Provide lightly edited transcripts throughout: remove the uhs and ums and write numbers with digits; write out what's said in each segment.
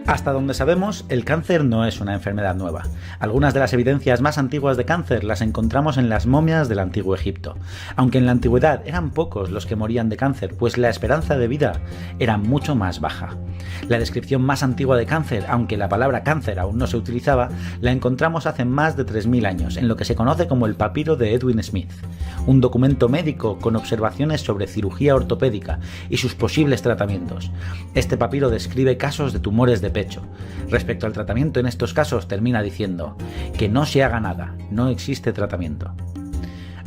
Hasta donde sabemos, el cáncer no es una enfermedad nueva. Algunas de las evidencias más antiguas de cáncer las encontramos en las momias del Antiguo Egipto. Aunque en la antigüedad eran pocos los que morían de cáncer, pues la esperanza de vida era mucho más baja. La descripción más antigua de cáncer, aunque la palabra cáncer aún no se utilizaba, la encontramos hace más de 3000 años, en lo que se conoce como el papiro de Edwin Smith, un documento médico con observaciones sobre cirugía ortopédica y sus posibles tratamientos. Este papiro describe casos de tumores de pecho. Respecto al tratamiento en estos casos termina diciendo que no se haga nada, no existe tratamiento.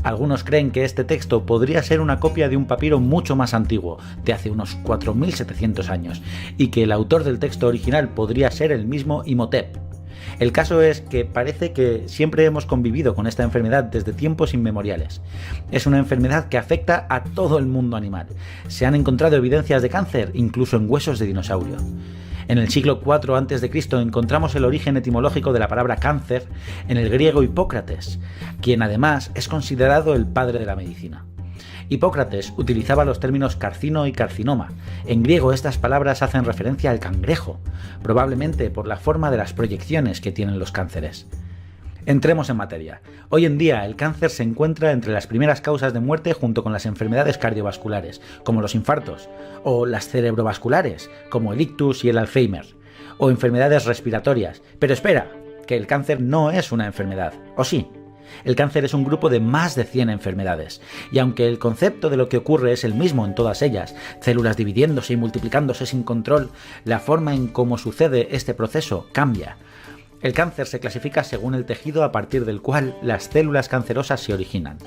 Algunos creen que este texto podría ser una copia de un papiro mucho más antiguo, de hace unos 4700 años, y que el autor del texto original podría ser el mismo Imhotep. El caso es que parece que siempre hemos convivido con esta enfermedad desde tiempos inmemoriales. Es una enfermedad que afecta a todo el mundo animal. Se han encontrado evidencias de cáncer, incluso en huesos de dinosaurio. En el siglo IV a.C. encontramos el origen etimológico de la palabra cáncer en el griego Hipócrates, quien además es considerado el padre de la medicina. Hipócrates utilizaba los términos carcino y carcinoma. En griego estas palabras hacen referencia al cangrejo, probablemente por la forma de las proyecciones que tienen los cánceres. Entremos en materia. Hoy en día el cáncer se encuentra entre las primeras causas de muerte junto con las enfermedades cardiovasculares, como los infartos, o las cerebrovasculares, como el ictus y el Alzheimer, o enfermedades respiratorias. Pero espera, que el cáncer no es una enfermedad, ¿o sí? El cáncer es un grupo de más de 100 enfermedades, y aunque el concepto de lo que ocurre es el mismo en todas ellas, células dividiéndose y multiplicándose sin control, la forma en cómo sucede este proceso cambia. El cáncer se clasifica según el tejido a partir del cual las células cancerosas se originan.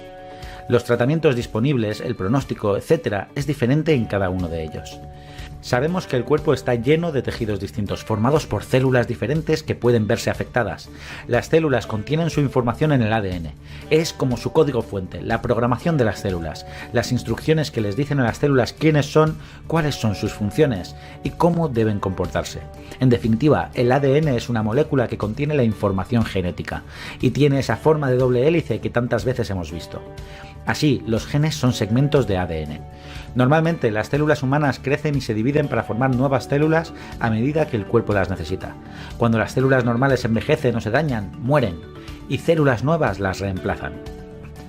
Los tratamientos disponibles, el pronóstico, etc., es diferente en cada uno de ellos. Sabemos que el cuerpo está lleno de tejidos distintos, formados por células diferentes que pueden verse afectadas. Las células contienen su información en el ADN. Es como su código fuente, la programación de las células, las instrucciones que les dicen a las células quiénes son, cuáles son sus funciones y cómo deben comportarse. En definitiva, el ADN es una molécula que contiene la información genética y tiene esa forma de doble hélice que tantas veces hemos visto. Así, los genes son segmentos de ADN. Normalmente las células humanas crecen y se dividen para formar nuevas células a medida que el cuerpo las necesita. Cuando las células normales envejecen o se dañan, mueren, y células nuevas las reemplazan.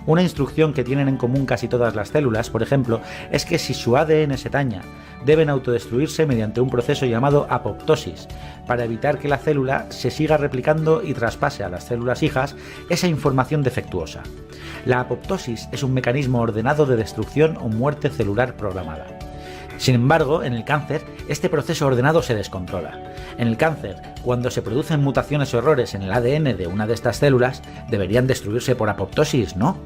Una instrucción que tienen en común casi todas las células, por ejemplo, es que si su ADN se daña, deben autodestruirse mediante un proceso llamado apoptosis, para evitar que la célula se siga replicando y traspase a las células hijas esa información defectuosa. La apoptosis es un mecanismo ordenado de destrucción o muerte celular programada. Sin embargo, en el cáncer, este proceso ordenado se descontrola. En el cáncer, cuando se producen mutaciones o errores en el ADN de una de estas células, deberían destruirse por apoptosis, ¿no?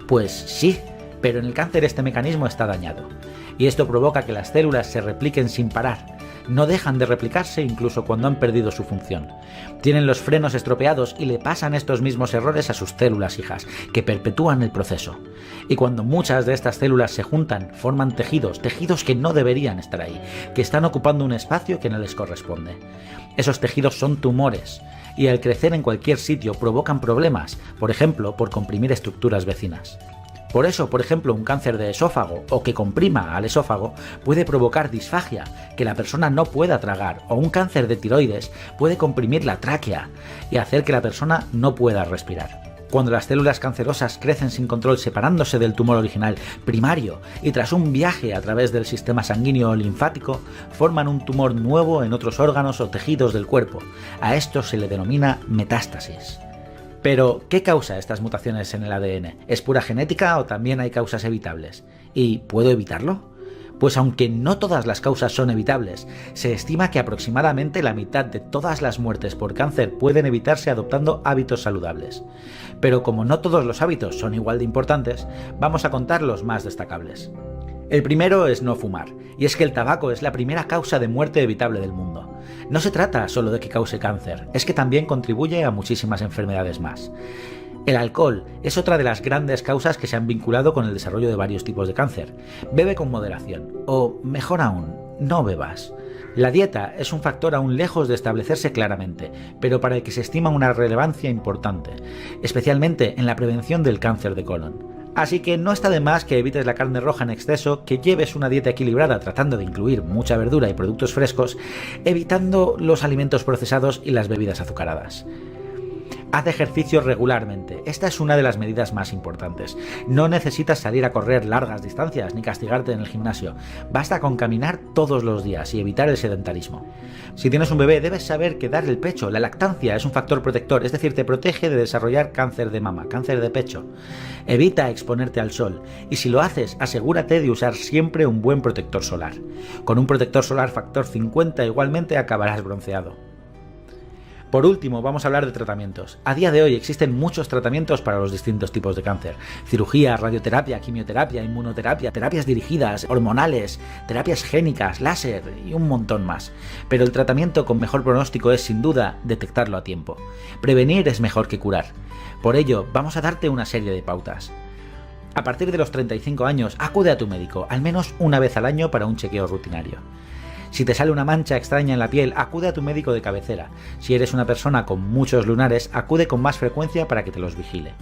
Pues sí, pero en el cáncer este mecanismo está dañado. Y esto provoca que las células se repliquen sin parar. No dejan de replicarse incluso cuando han perdido su función. Tienen los frenos estropeados y le pasan estos mismos errores a sus células hijas, que perpetúan el proceso. Y cuando muchas de estas células se juntan, forman tejidos que no deberían estar ahí, que están ocupando un espacio que no les corresponde. Esos tejidos son tumores, y al crecer en cualquier sitio provocan problemas, por ejemplo, por comprimir estructuras vecinas. Por eso, por ejemplo, un cáncer de esófago o que comprima al esófago puede provocar disfagia, que la persona no pueda tragar, o un cáncer de tiroides puede comprimir la tráquea y hacer que la persona no pueda respirar. Cuando las células cancerosas crecen sin control separándose del tumor original primario y tras un viaje a través del sistema sanguíneo o linfático, forman un tumor nuevo en otros órganos o tejidos del cuerpo. A esto se le denomina metástasis. Pero, ¿qué causa estas mutaciones en el ADN? ¿Es pura genética o también hay causas evitables? ¿Y puedo evitarlo? Pues aunque no todas las causas son evitables, se estima que aproximadamente la mitad de todas las muertes por cáncer pueden evitarse adoptando hábitos saludables. Pero como no todos los hábitos son igual de importantes, vamos a contar los más destacables. El primero es no fumar, y es que el tabaco es la primera causa de muerte evitable del mundo. No se trata solo de que cause cáncer, es que también contribuye a muchísimas enfermedades más. El alcohol es otra de las grandes causas que se han vinculado con el desarrollo de varios tipos de cáncer. Bebe con moderación, o mejor aún, no bebas. La dieta es un factor aún lejos de establecerse claramente, pero para el que se estima una relevancia importante, especialmente en la prevención del cáncer de colon. Así que no está de más que evites la carne roja en exceso, que lleves una dieta equilibrada tratando de incluir mucha verdura y productos frescos, evitando los alimentos procesados y las bebidas azucaradas. Haz ejercicio regularmente, esta es una de las medidas más importantes. No necesitas salir a correr largas distancias ni castigarte en el gimnasio, basta con caminar todos los días y evitar el sedentarismo. Si tienes un bebé debes saber que dar el pecho, la lactancia, es un factor protector, es decir, te protege de desarrollar cáncer de mama, cáncer de pecho. Evita exponerte al sol y si lo haces asegúrate de usar siempre un buen protector solar. Con un protector solar factor 50 igualmente acabarás bronceado. Por último, vamos a hablar de tratamientos. A día de hoy existen muchos tratamientos para los distintos tipos de cáncer. Cirugía, radioterapia, quimioterapia, inmunoterapia, terapias dirigidas, hormonales, terapias génicas, láser y un montón más. Pero el tratamiento con mejor pronóstico es, sin duda, detectarlo a tiempo. Prevenir es mejor que curar. Por ello, vamos a darte una serie de pautas. A partir de los 35 años, acude a tu médico, al menos una vez al año para un chequeo rutinario. Si te sale una mancha extraña en la piel, acude a tu médico de cabecera. Si eres una persona con muchos lunares, acude con más frecuencia para que te los vigile.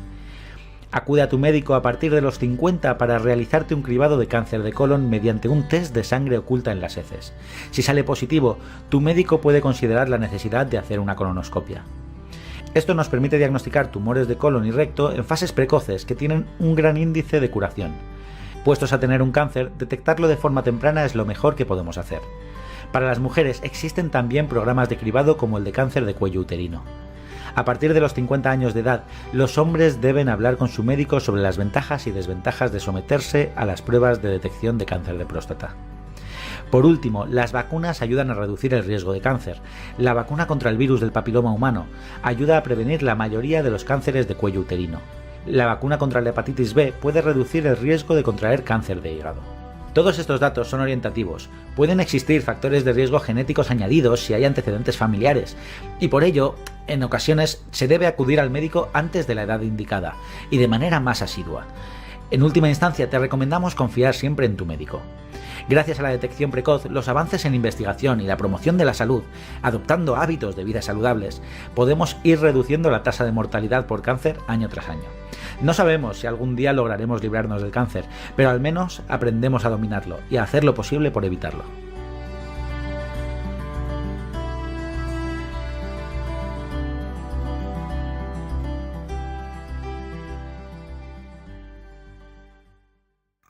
Acude a tu médico a partir de los 50 para realizarte un cribado de cáncer de colon mediante un test de sangre oculta en las heces. Si sale positivo, tu médico puede considerar la necesidad de hacer una colonoscopia. Esto nos permite diagnosticar tumores de colon y recto en fases precoces que tienen un gran índice de curación. Puestos a tener un cáncer, detectarlo de forma temprana es lo mejor que podemos hacer. Para las mujeres existen también programas de cribado como el de cáncer de cuello uterino. A partir de los 50 años de edad, los hombres deben hablar con su médico sobre las ventajas y desventajas de someterse a las pruebas de detección de cáncer de próstata. Por último, las vacunas ayudan a reducir el riesgo de cáncer. La vacuna contra el virus del papiloma humano ayuda a prevenir la mayoría de los cánceres de cuello uterino. La vacuna contra la hepatitis B puede reducir el riesgo de contraer cáncer de hígado. Todos estos datos son orientativos. Pueden existir factores de riesgo genéticos añadidos si hay antecedentes familiares, y por ello, en ocasiones, se debe acudir al médico antes de la edad indicada, y de manera más asidua. En última instancia, te recomendamos confiar siempre en tu médico. Gracias a la detección precoz, los avances en investigación y la promoción de la salud, adoptando hábitos de vida saludables, podemos ir reduciendo la tasa de mortalidad por cáncer año tras año. No sabemos si algún día lograremos librarnos del cáncer, pero al menos aprendemos a dominarlo y a hacer lo posible por evitarlo.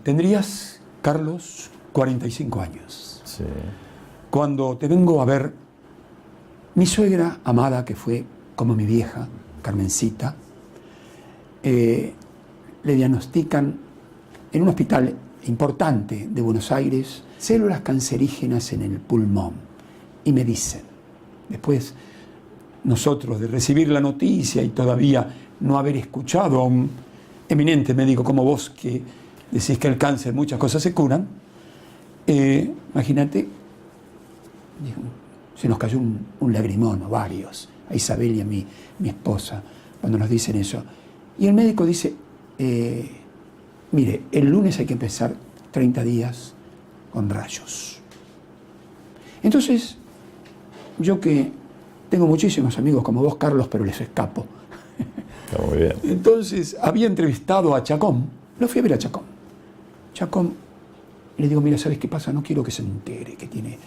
Tendrías, Carlos, 45 años. Sí. Cuando te vengo a ver, mi suegra amada, que fue como mi vieja, Carmencita, le diagnostican en un hospital importante de Buenos Aires células cancerígenas en el pulmón. Y me dicen, después nosotros de recibir la noticia y todavía no haber escuchado a un eminente médico como vos que decís que el cáncer, muchas cosas se curan, imagínate, se nos cayó un lagrimón, o varios, a Isabel y a mí, mi esposa, cuando nos dicen eso. Y el médico dice, mire, el lunes hay que empezar 30 días con rayos. Entonces, yo que tengo muchísimos amigos como vos, Carlos, pero les escapo. Está muy bien. Entonces, había entrevistado a Chacón, lo fui a ver a Chacón. Chacón, le digo, mira, ¿sabes qué pasa? No quiero que se entere que tiene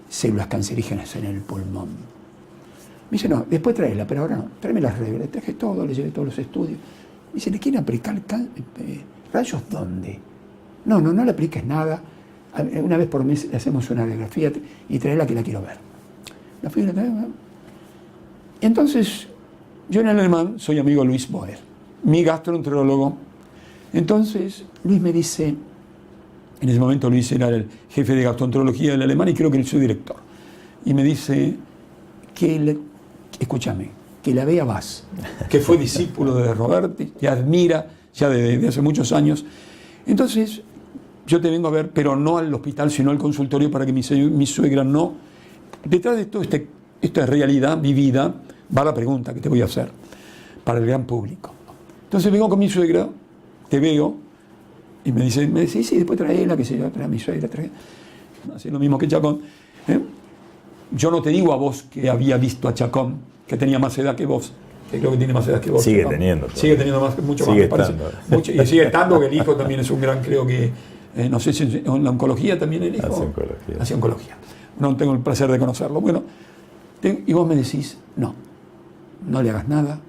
células cancerígenas en el pulmón. Me dice, no, después tráela, pero ahora no. Tráeme las reglas. Le traje todo, le llevé todos los estudios. Me dice, ¿le quieren aplicar rayos dónde? No le apliques nada. Una vez por mes le hacemos una radiografía y tráela que la quiero ver. La fui a traer. Entonces, yo en el alemán soy amigo de Luis Boer, mi gastroenterólogo. Entonces, Luis me dice, en ese momento Luis era el jefe de gastroenterología del alemán y creo que soy director. Y me dice escúchame, que la vea Vaz, que fue discípulo de Roberti, que admira ya desde hace muchos años. Entonces, yo te vengo a ver, pero no al hospital, sino al consultorio para que mi suegra no... Detrás de todo esta realidad vivida, va la pregunta que te voy a hacer para el gran público. Entonces vengo con mi suegra, te veo, y me dice, sí, después traela, que se yo, trae a mi suegra, trae. Hace lo mismo que Chacón. Yo no te digo a vos que había visto a Chacón, que tenía más edad que vos. que creo que tiene más edad que vos. Sigue ¿no? teniendo. Sigue teniendo mucho más, Sigue me parece. estando. Y sigue estando, que el hijo también es un gran, creo que, no sé si en la oncología también el hijo. Hace oncología. No tengo el placer de conocerlo. Bueno, y vos me decís, no le hagas nada,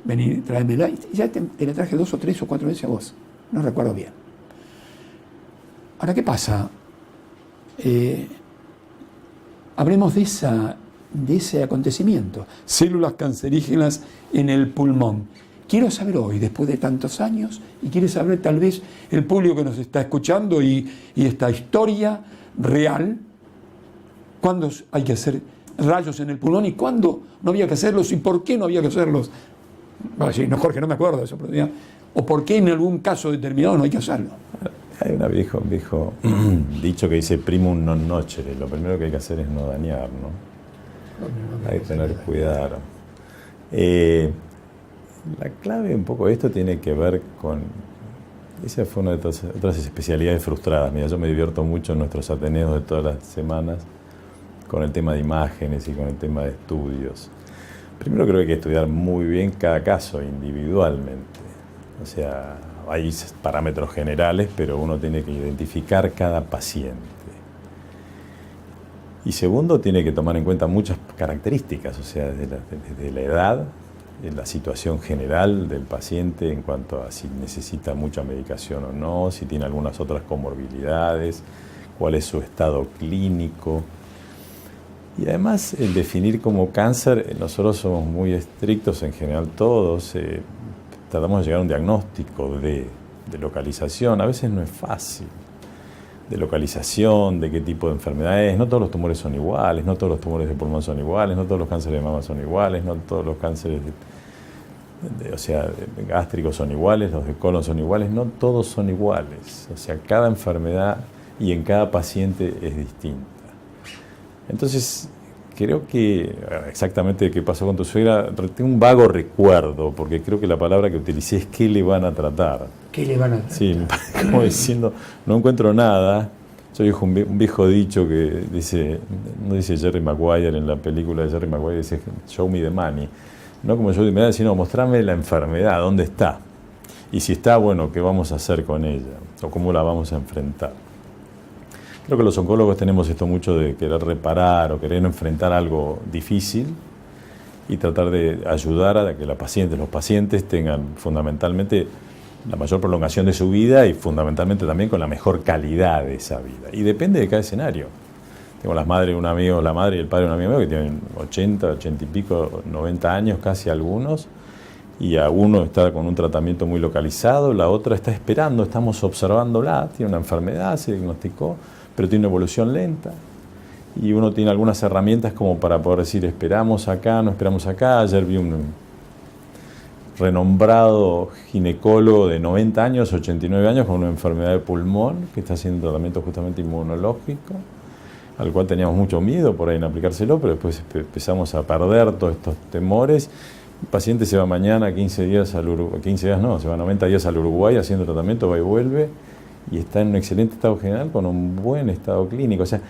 vení, tráemela. Y ya te la traje 2 o 3 o 4 veces a vos. No recuerdo bien. Ahora, ¿qué pasa? Hablemos de ese acontecimiento. Células cancerígenas en el pulmón. Quiero saber hoy, después de tantos años, y quiere saber tal vez el público que nos está escuchando y esta historia real, cuándo hay que hacer rayos en el pulmón y cuándo no había que hacerlos y por qué no había que hacerlos. Va a decir, no, Jorge, no me acuerdo de eso, pero o por qué en algún caso determinado no hay que hacerlo. Hay un viejo dicho que dice primum non nocere. Lo primero que hay que hacer es no dañar, ¿no? Hay que tener cuidado. La clave un poco de esto tiene que ver con... Esa fue una de otras especialidades frustradas. Mira, yo me divierto mucho en nuestros ateneos de todas las semanas con el tema de imágenes y con el tema de estudios. Primero creo que hay que estudiar muy bien cada caso individualmente. O sea, hay parámetros generales, pero uno tiene que identificar cada paciente. Y segundo, tiene que tomar en cuenta muchas características, o sea, desde la edad, la situación general del paciente en cuanto a si necesita mucha medicación o no, si tiene algunas otras comorbilidades, cuál es su estado clínico. Y además, el definir como cáncer, nosotros somos muy estrictos en general todos, tratamos de llegar a un diagnóstico de localización, a veces no es fácil, de localización, de qué tipo de enfermedad es. No todos los tumores son iguales, no todos los tumores de pulmón son iguales, no todos los cánceres de mama son iguales, no todos los cánceres gástricos son iguales, los de colon son iguales, no todos son iguales. O sea, cada enfermedad y en cada paciente es distinta. Entonces, creo que exactamente qué pasó con tu suegra, tengo un vago recuerdo, porque creo que la palabra que utilicé es ¿qué le van a tratar? ¿Qué le van a tratar? Sí, como diciendo, no encuentro nada. Yo digo un viejo dicho que dice, no dice Jerry Maguire en la película de Jerry Maguire, dice show me the money. No como show me the money, sino mostrarme la enfermedad, dónde está. Y si está, bueno, ¿qué vamos a hacer con ella? O cómo la vamos a enfrentar. Creo que los oncólogos tenemos esto mucho de querer reparar o querer enfrentar algo difícil y tratar de ayudar a que los pacientes tengan fundamentalmente la mayor prolongación de su vida y fundamentalmente también con la mejor calidad de esa vida. Y depende de cada escenario. Tengo la madre y el padre de un amigo mío que tienen 80 y pico, 90 años casi algunos, y a uno está con un tratamiento muy localizado, la otra está esperando, estamos observándola, tiene una enfermedad, se diagnosticó, pero tiene una evolución lenta. Y uno tiene algunas herramientas como para poder decir, esperamos acá, no esperamos acá. Ayer vi un renombrado ginecólogo de 90 años, 89 años, con una enfermedad de pulmón, que está haciendo tratamiento justamente inmunológico, al cual teníamos mucho miedo por ahí en aplicárselo, pero después empezamos a perder todos estos temores. El paciente se va mañana 15 días al Uruguay, 15 días no, se va 90 días al Uruguay haciendo tratamiento, va y vuelve, y está en un excelente estado general con un buen estado clínico. O sea,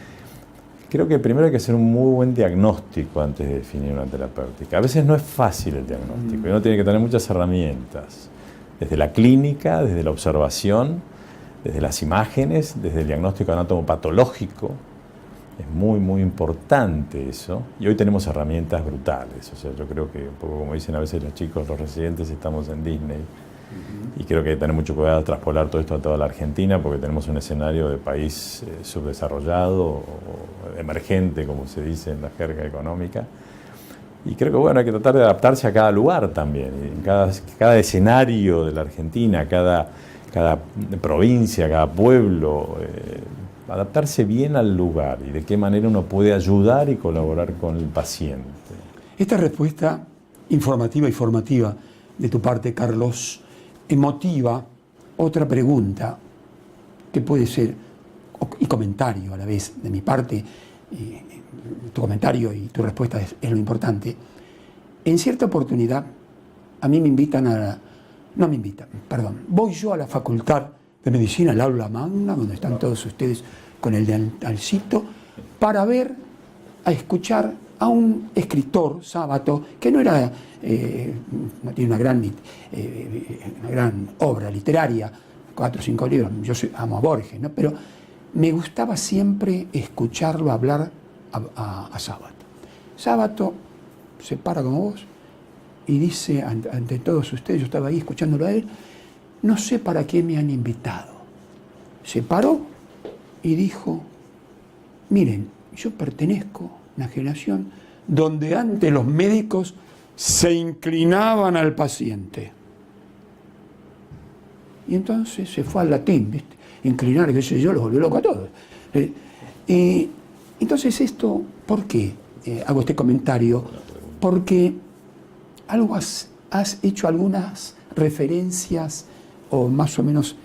creo que primero hay que hacer un muy buen diagnóstico antes de definir una terapéutica. A veces no es fácil el diagnóstico, y uno tiene que tener muchas herramientas, desde la clínica, desde la observación, desde las imágenes, desde el diagnóstico anatomopatológico. Es muy, muy importante eso. Y hoy tenemos herramientas brutales. O sea, yo creo que, un poco como dicen a veces los chicos, los residentes, estamos en Disney. Y creo que hay que tener mucho cuidado de traspolar todo esto a toda la Argentina, porque tenemos un escenario de país subdesarrollado o emergente, como se dice en la jerga económica. Y creo que bueno, hay que tratar de adaptarse a cada lugar también, en cada escenario de la Argentina, cada provincia, cada pueblo, adaptarse bien al lugar y de qué manera uno puede ayudar y colaborar con el paciente. Esta respuesta informativa y formativa de tu parte, Carlos, emotiva otra pregunta que puede ser, y comentario a la vez de mi parte, tu comentario y tu respuesta es lo importante. En cierta oportunidad, a mí me invitan voy yo a la Facultad de Medicina, al aula magna, donde están todos ustedes con el dentalcito, para escuchar a un escritor, Sábato, que no era, no tiene una gran obra literaria, 4 o 5 libros, amo a Borges, ¿no? Pero me gustaba siempre escucharlo hablar a Sábato. Sábato se para como vos y dice ante todos ustedes, yo estaba ahí escuchándolo a él, no sé para qué me han invitado. Se paró y dijo, miren, yo pertenezco a una generación donde antes los médicos se inclinaban al paciente. Y entonces se fue al latín, ¿viste? Inclinar, qué sé yo, los volvió loco a todos. Y entonces esto, ¿por qué hago este comentario? Porque has hecho algunas referencias, o más o menos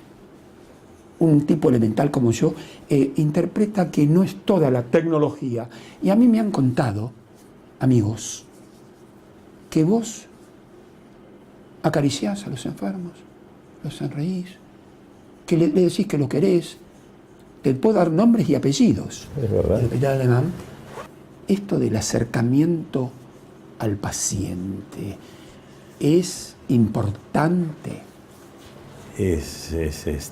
un tipo elemental como yo, interpreta que no es toda la tecnología. Y a mí me han contado, amigos, que vos acariciás a los enfermos, los sonreís, que le decís que lo querés, te puedo dar nombres y apellidos. Es verdad. El hospital alemán, esto del acercamiento al paciente es importante. Es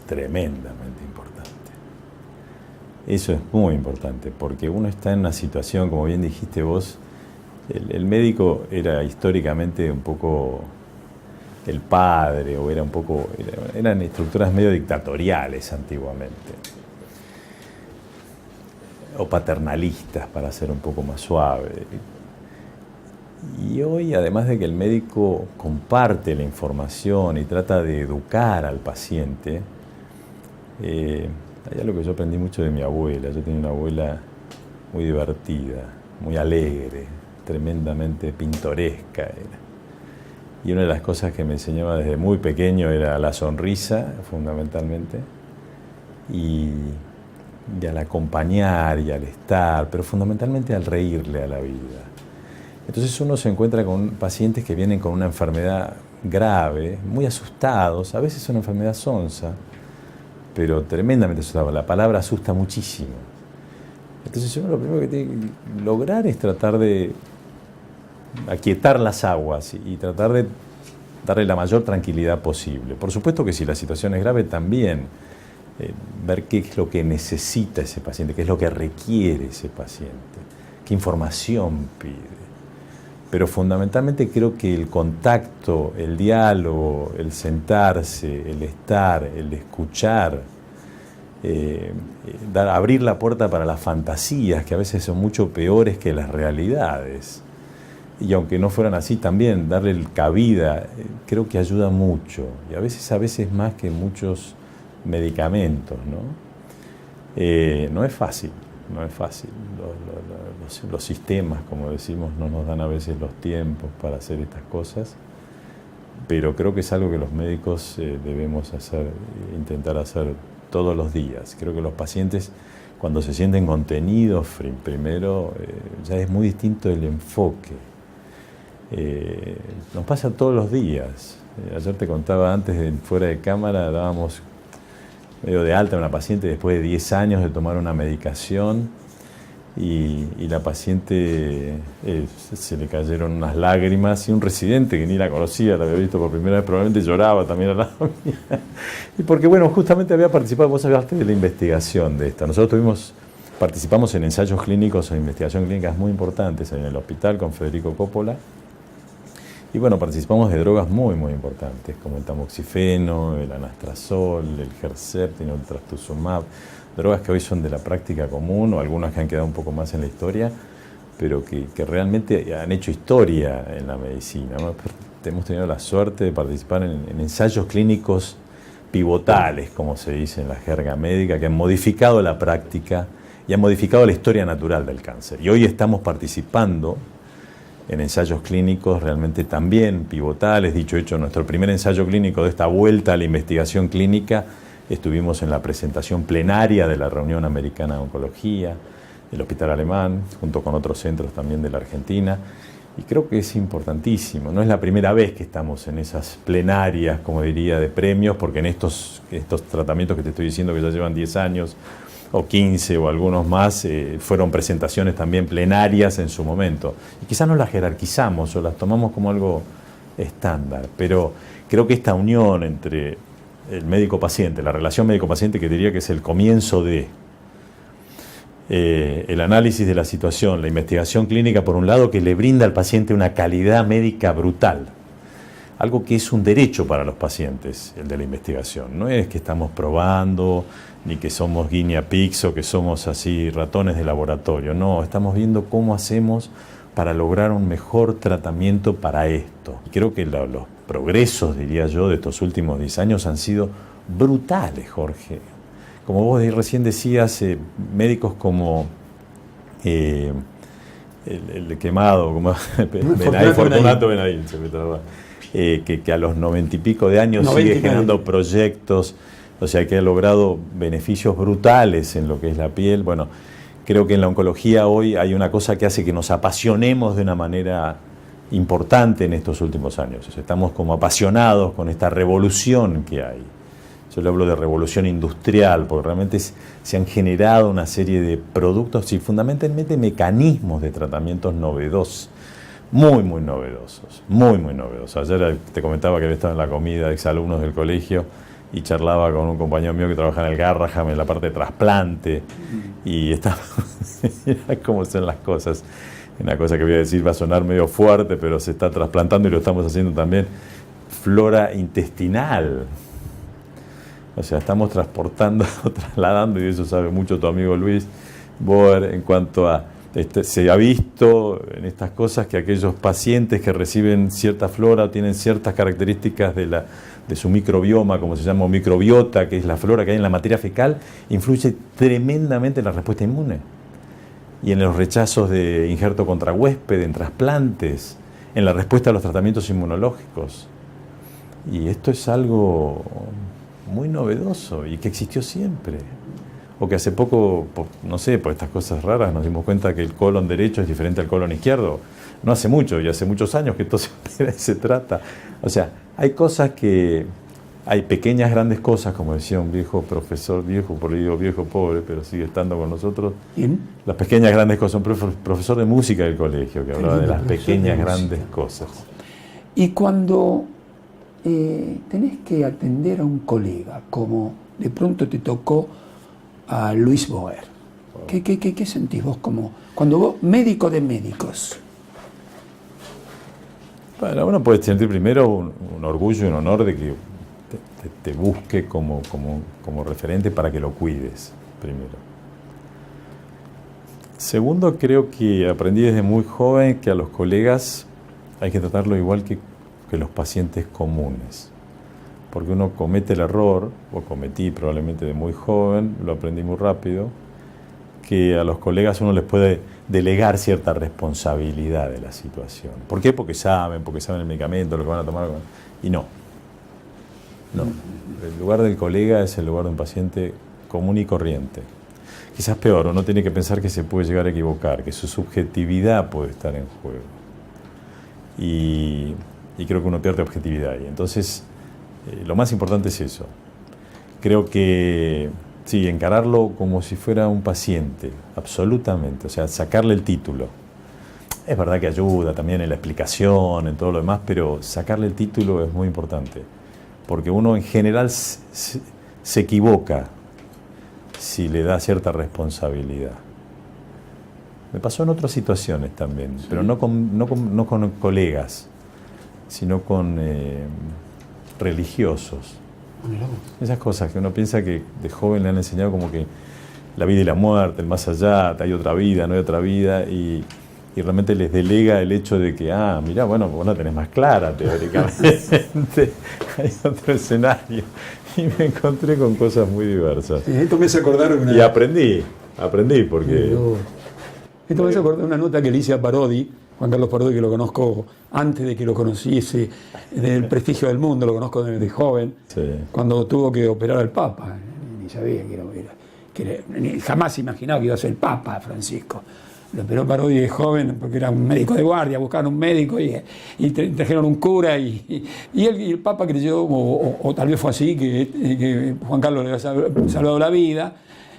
tremendamente importante. Eso es muy importante, porque uno está en una situación, como bien dijiste vos, el médico era históricamente un poco el padre, o eran estructuras medio dictatoriales antiguamente, o paternalistas, para ser un poco más suave. Y hoy, además de que el médico comparte la información y trata de educar al paciente, hay algo que yo aprendí mucho de mi abuela. Yo tenía una abuela muy divertida, muy alegre, tremendamente pintoresca era. Y una de las cosas que me enseñaba desde muy pequeño era la sonrisa, fundamentalmente, y al acompañar y al estar, pero fundamentalmente al reírle a la vida. Entonces uno se encuentra con pacientes que vienen con una enfermedad grave, muy asustados, a veces una enfermedad sonsa, pero tremendamente asustados. La palabra asusta muchísimo. Entonces uno lo primero que tiene que lograr es tratar de aquietar las aguas y tratar de darle la mayor tranquilidad posible. Por supuesto que si la situación es grave, también ver qué es lo que necesita ese paciente, qué es lo que requiere ese paciente, qué información pide. Pero fundamentalmente creo que el contacto, el diálogo, el sentarse, el estar, el escuchar, abrir la puerta para las fantasías, que a veces son mucho peores que las realidades. Y aunque no fueran así, también darle cabida, creo que ayuda mucho. Y a veces más que muchos medicamentos, ¿no? No es fácil. No es fácil. Los sistemas, como decimos, no nos dan a veces los tiempos para hacer estas cosas, pero creo que es algo que los médicos debemos intentar hacer todos los días. Creo que los pacientes, cuando se sienten contenidos, primero, ya es muy distinto el enfoque. Nos pasa todos los días. Ayer te contaba antes, fuera de cámara, dábamos medio de alta a una paciente después de 10 años de tomar una medicación y la paciente se le cayeron unas lágrimas y un residente que ni la conocía, la había visto por primera vez, probablemente lloraba también al lado mía. Y porque, bueno, justamente había participado, vos hablaste de la investigación de esta. Nosotros participamos en ensayos clínicos o investigación clínicas muy importantes en el hospital con Federico Coppola. Y bueno, participamos de drogas muy, muy importantes, como el tamoxifeno, el anastrozol, el Herceptin, el trastuzumab, drogas que hoy son de la práctica común, o algunas que han quedado un poco más en la historia, pero que realmente han hecho historia en la medicina, ¿no? Hemos tenido la suerte de participar en ensayos clínicos pivotales, como se dice en la jerga médica, que han modificado la práctica y han modificado la historia natural del cáncer. Y hoy estamos participando en ensayos clínicos realmente también pivotales. Dicho hecho, nuestro primer ensayo clínico de esta vuelta a la investigación clínica, estuvimos en la presentación plenaria de la Reunión Americana de Oncología, del Hospital Alemán, junto con otros centros también de la Argentina, y creo que es importantísimo. No es la primera vez que estamos en esas plenarias, como diría, de premios, porque en estos tratamientos que te estoy diciendo que ya llevan 10 años, o 15 o algunos más, fueron presentaciones también plenarias en su momento. Y quizás no las jerarquizamos o las tomamos como algo estándar, pero creo que esta unión entre el médico-paciente, la relación médico-paciente, que diría que es el comienzo de el análisis de la situación, la investigación clínica por un lado, que le brinda al paciente una calidad médica brutal, algo que es un derecho para los pacientes, el de la investigación. No es que estamos probando, ni que somos guinea pigs o que somos así ratones de laboratorio. No, estamos viendo cómo hacemos para lograr un mejor tratamiento para esto. Y creo que los progresos, diría yo, de estos últimos 10 años han sido brutales, Jorge. Como vos recién decías, médicos como el quemado, como Fortunato Benadín, que a los 90 y pico de años sigue generando proyectos, o sea, que ha logrado beneficios brutales en lo que es la piel. Bueno, creo que en la oncología hoy hay una cosa que hace que nos apasionemos de una manera importante en estos últimos años. O sea, estamos como apasionados con esta revolución que hay. Yo le hablo de revolución industrial, porque realmente se han generado una serie de productos y fundamentalmente mecanismos de tratamientos novedosos, muy novedosos, muy novedosos. Ayer te comentaba que había estado en la comida de exalumnos del colegio y charlaba con un compañero mío que trabaja en el Garraham, en la parte de trasplante, y estaba mira cómo son las cosas. Una cosa que voy a decir va a sonar medio fuerte, pero se está trasplantando y lo estamos haciendo también, flora intestinal. O sea, estamos trasladando, y de eso sabe mucho tu amigo Luis Boer, en cuanto a, se ha visto en estas cosas que aquellos pacientes que reciben cierta flora tienen ciertas características de su microbioma, como se llama, microbiota, que es la flora que hay en la materia fecal, influye tremendamente en la respuesta inmune. Y en los rechazos de injerto contra huésped, en trasplantes, en la respuesta a los tratamientos inmunológicos. Y esto es algo muy novedoso y que existió siempre. O que hace poco, no sé, por estas cosas raras, nos dimos cuenta que el colon derecho es diferente al colon izquierdo. No hace mucho, y hace muchos años que esto se trata. O sea, hay cosas que... Hay pequeñas, grandes cosas, como decía un viejo profesor, por ahí digo viejo pobre, pero sigue estando con nosotros. ¿Quién? Las pequeñas, grandes cosas. Un profesor de música del colegio, que hablaba de las pequeñas, grandes cosas. Y cuando tenés que atender a un colega, como de pronto te tocó a Luis Boer, ¿qué sentís vos cuando vos, médico de médicos? Bueno, uno puede sentir primero un orgullo y un honor de que te busque como referente para que lo cuides, primero. Segundo, creo que aprendí desde muy joven que a los colegas hay que tratarlo igual que los pacientes comunes. Porque uno comete el error, o cometí probablemente de muy joven, lo aprendí muy rápido, que a los colegas uno les puede delegar cierta responsabilidad de la situación. ¿Por qué? Porque saben el medicamento, lo que van a tomar. Y no. El lugar del colega es el lugar de un paciente común y corriente. Quizás peor, uno tiene que pensar que se puede llegar a equivocar, que su subjetividad puede estar en juego. Y creo que uno pierde objetividad ahí. Entonces, lo más importante es eso. Creo que, sí, encararlo como si fuera un paciente, absolutamente. O sea, sacarle el título. Es verdad que ayuda también en la explicación, en todo lo demás, pero sacarle el título es muy importante. Porque uno en general se equivoca si le da cierta responsabilidad. Me pasó en otras situaciones también, sí. Pero no con colegas, sino con religiosos. Esas cosas que uno piensa que de joven le han enseñado como que la vida y la muerte, el más allá, hay otra vida, no hay otra vida, y realmente les delega el hecho de que, mirá, bueno, vos la tenés más clara teóricamente, hay otro escenario. Y me encontré con cosas muy diversas. Sí, esto me hace acordar Y aprendí porque... Esto me hace acordar una nota que le hice a Parodi, Juan Carlos Parodi, que lo conozco antes de que lo conociese, del Prestigio del Mundo, lo conozco desde joven, sí. Cuando tuvo que operar al Papa, ni sabía jamás imaginaba que iba a ser el Papa Francisco. Lo operó Parodi de joven porque era un médico de guardia, buscaban un médico y trajeron un cura y el Papa creyó, o tal vez fue así, que Juan Carlos le había salvado la vida,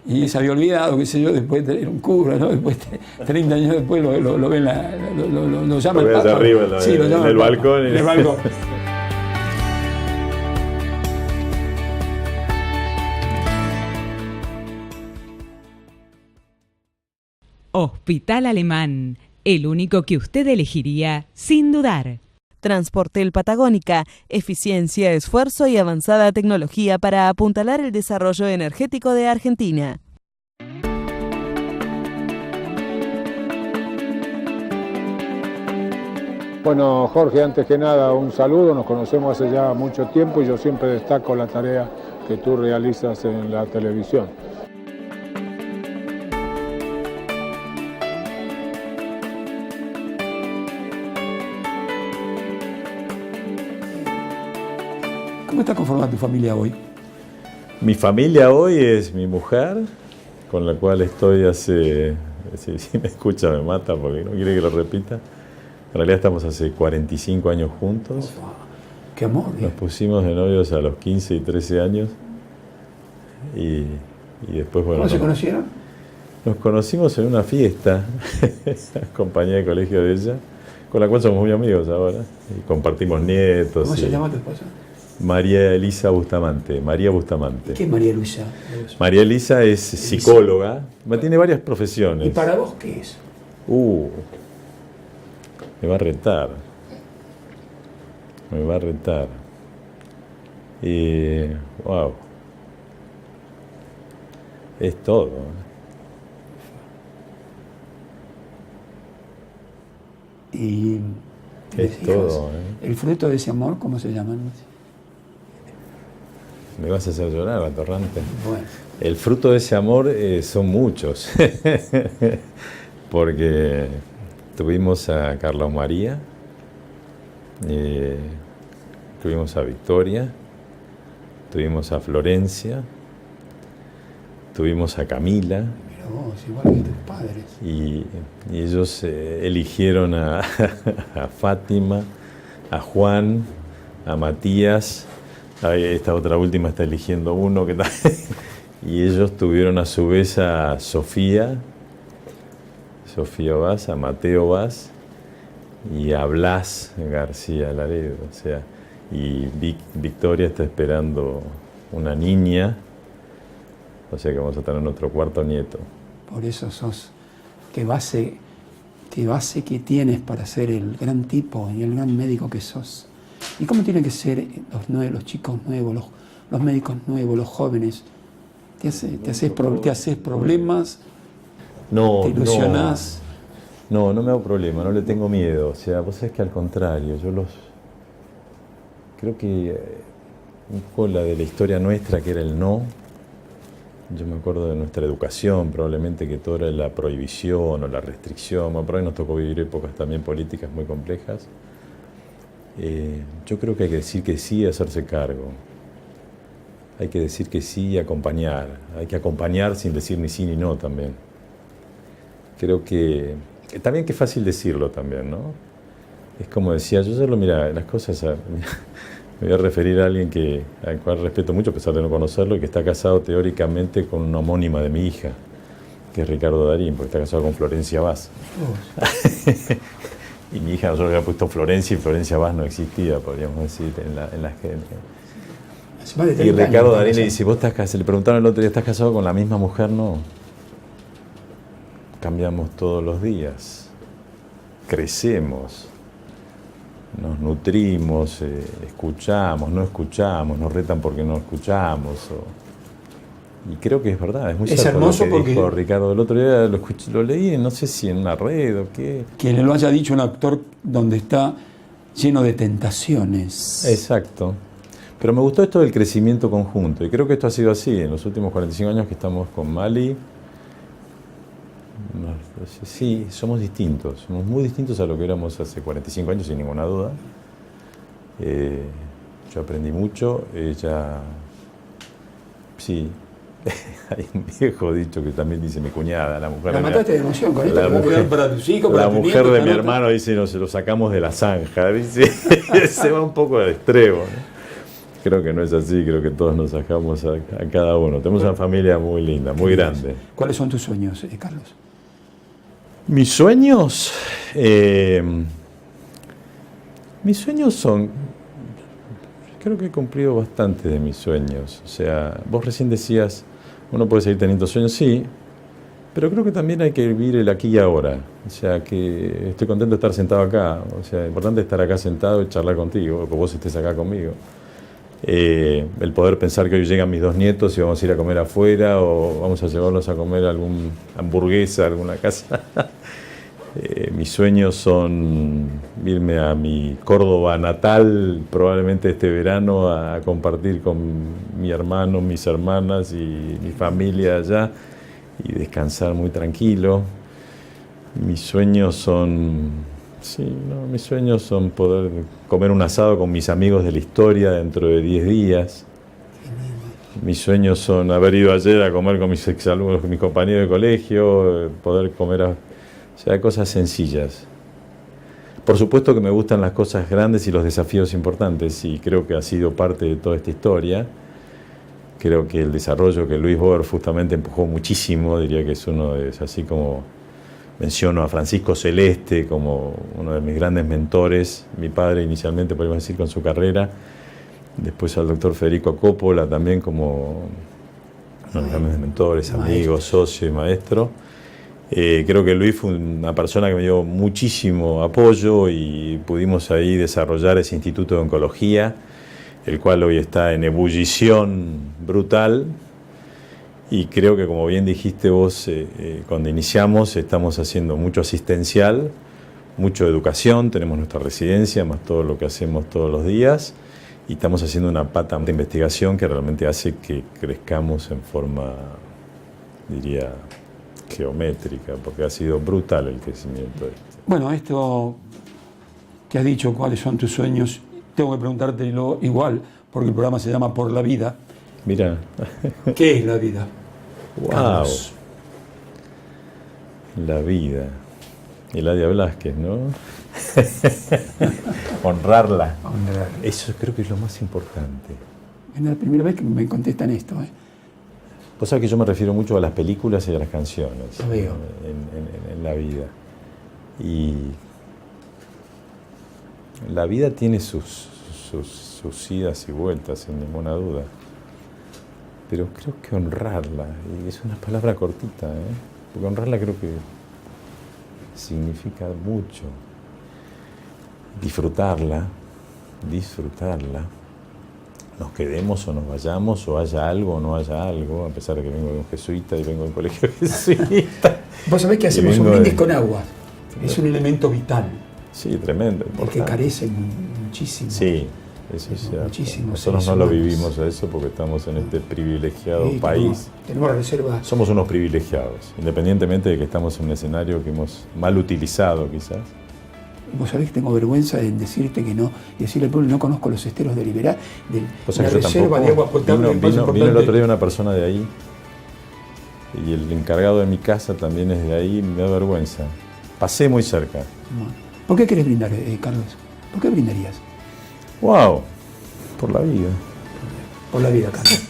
y se había olvidado, qué sé yo, después era un cura, ¿no? Después, 30 años después, lo ven, lo llama el Papa. Arriba, Sí, lo llama en el balcón. En el balcón. Hospital Alemán, el único que usted elegiría sin dudar. Transportel Patagónica, eficiencia, esfuerzo y avanzada tecnología para apuntalar el desarrollo energético de Argentina. Bueno, Jorge, antes que nada, un saludo. Nos conocemos hace ya mucho tiempo y yo siempre destaco la tarea que tú realizas en la televisión. ¿Cómo está conformada tu familia hoy? Mi familia hoy es mi mujer, con la cual estoy hace... Si me escucha me mata porque no quiere que lo repita. En realidad estamos hace 45 años juntos. ¡Qué amor! Nos pusimos de novios a los 15 y 13 años. Y después, bueno... ¿Cómo se conocieron? Nos conocimos en una fiesta, compañía de colegio de ella, con la cual somos muy amigos ahora. Y compartimos nietos. ¿Cómo se llama tu esposa? María Elisa Bustamante, María Bustamante. ¿Qué es María Luisa? María Elisa es psicóloga, tiene varias profesiones. ¿Y para vos qué es? Me va a retar. Me va a retar. Wow. Es todo. Y es todo. El fruto de ese amor, ¿cómo se llama? Me vas a hacer llorar, atorrante. Bueno. El fruto de ese amor son muchos. Porque tuvimos a Carlos María, tuvimos a Victoria, tuvimos a Florencia, tuvimos a Camila. Mira vos, igual que tus padres. Y ellos eligieron a Fátima, a Juan, a Matías. Esta otra última está eligiendo uno que tal. Y ellos tuvieron a su vez a Sofía Vaz, a Mateo Vaz y a Blas García Laredo. O sea, y Victoria está esperando una niña, o sea que vamos a tener otro cuarto nieto. Por eso sos, qué base que tienes para ser el gran tipo y el gran médico que sos. ¿Y cómo tienen que ser los chicos nuevos, los médicos nuevos, los jóvenes? ¿Te haces problemas? No, ¿Te ilusionás? No me hago problema, no le tengo miedo. O sea, vos sabés que al contrario, creo que un poco la de la historia nuestra, que era el no. Yo me acuerdo de nuestra educación, probablemente que todo era la prohibición o la restricción. Bueno, por ahí nos tocó vivir épocas también políticas muy complejas. Yo creo que hay que decir que sí y hacerse cargo. Hay que decir que sí y acompañar. Hay que acompañar sin decir ni sí ni no también. Creo que también que es fácil decirlo también, ¿no? Es como decía, yo solo, mira, las cosas... Me voy a referir a alguien al cual respeto mucho, a pesar de no conocerlo, y que está casado teóricamente con una homónima de mi hija, que es Ricardo Darín, porque está casado con Florencia Vaz. Y mi hija, nosotros le habíamos puesto Florencia, y Florencia Vaz no existía, podríamos decir, en la gente. Y Ricardo Darín le dice, vos estás casado, le preguntaron el otro día, ¿estás casado con la misma mujer? No. Cambiamos todos los días, crecemos, nos nutrimos, escuchamos, no escuchamos, nos retan porque no escuchamos. Y creo que es verdad, es muy cierto hermoso lo que porque dijo Ricardo. El otro día lo leí, no sé si en una red o qué. Que le lo haya dicho un actor donde está lleno de tentaciones. Exacto. Pero me gustó esto del crecimiento conjunto, y creo que esto ha sido así en los últimos 45 años que estamos con Mali. Sí, somos distintos, somos muy distintos a lo que éramos hace 45 años, sin ninguna duda. Yo aprendí mucho, ella... Sí, hay un viejo dicho que también dice mi cuñada, la mujer... La mataste de emoción con esto, la mujer, para tus hijos, para la tus mujer nietos, de mi hermano dice, no, se lo sacamos de la zanja, dice, se va un poco al extremo, ¿no? creo que no es así, creo que todos nos sacamos a cada uno. Tenemos una familia muy linda, muy grande. ¿Cuáles son tus sueños, Carlos? Mis sueños, son, creo que he cumplido bastante de mis sueños. O sea, vos recién decías, uno puede seguir teniendo sueños, sí, pero creo que también hay que vivir el aquí y ahora. O sea, que estoy contento de estar sentado acá. O sea, es importante estar acá sentado y charlar contigo, o que vos estés acá conmigo. El poder pensar que hoy llegan mis 2 nietos y vamos a ir a comer afuera, o vamos a llevarlos a comer alguna hamburguesa, alguna casa. Mis sueños son irme a mi Córdoba natal, probablemente este verano, a compartir con mi hermano, mis hermanas y mi familia allá, y descansar muy tranquilo. Mis sueños son, mis sueños son poder comer un asado con mis amigos de la historia dentro de 10 días. Mis sueños son haber ido ayer a comer con mis exalumnos, con mis compañeros de colegio, poder comer, o sea, cosas sencillas. Por supuesto que me gustan las cosas grandes y los desafíos importantes, y creo que ha sido parte de toda esta historia. Creo que el desarrollo que Luis Boer justamente empujó muchísimo, diría que es uno de, así como menciono a Francisco Celeste como uno de mis grandes mentores, mi padre inicialmente, podríamos decir, con su carrera, después al doctor Federico Coppola también como uno de mis grandes mentores, amigo, socio y maestro. Creo que Luis fue una persona que me dio muchísimo apoyo y pudimos ahí desarrollar ese Instituto de Oncología, el cual hoy está en ebullición brutal, y creo que, como bien dijiste vos, cuando iniciamos estamos haciendo mucho asistencial, mucho educación, tenemos nuestra residencia, más todo lo que hacemos todos los días, y estamos haciendo una pata de investigación que realmente hace que crezcamos en forma, diría, geométrica, porque ha sido brutal el crecimiento. Bueno, esto que has dicho, cuáles son tus sueños, tengo que preguntártelo igual, porque el programa se llama Por la Vida. Mira. ¿Qué es la vida? ¡Wow! Carlos. La vida. Eladia Blasquez, ¿no? Honrarla. Eso creo que es lo más importante. Es la primera vez que me contestan esto. Vos sabés que yo me refiero mucho a las películas y a las canciones. Lo veo. En la vida. Y la vida tiene sus idas y vueltas, sin ninguna duda. Pero creo que honrarla, y es una palabra cortita, porque honrarla creo que significa mucho. Disfrutarla, nos quedemos o nos vayamos, o haya algo o no haya algo, a pesar de que vengo de un jesuita y vengo de un colegio jesuita. Vos sabés que hacemos un brindis con agua, es un elemento vital. Sí, tremendo. El que carece muchísimo. Sí, eso es cierto. Muchísimo. Nosotros no lo vivimos a eso porque estamos en este privilegiado país. Tenemos la reserva. Somos unos privilegiados, independientemente de que estamos en un escenario que hemos mal utilizado quizás. Vos sabés que tengo vergüenza en decirte que no, y decirle al pueblo, no conozco los esteros de Liberá, de la reserva de agua potable. Vino el otro día una persona de ahí, y el encargado de mi casa también es de ahí, me da vergüenza. Pasé muy cerca. ¿Por qué querés brindar, Carlos? ¿Por qué brindarías? ¡Wow! Por la vida. Por la vida, Carlos.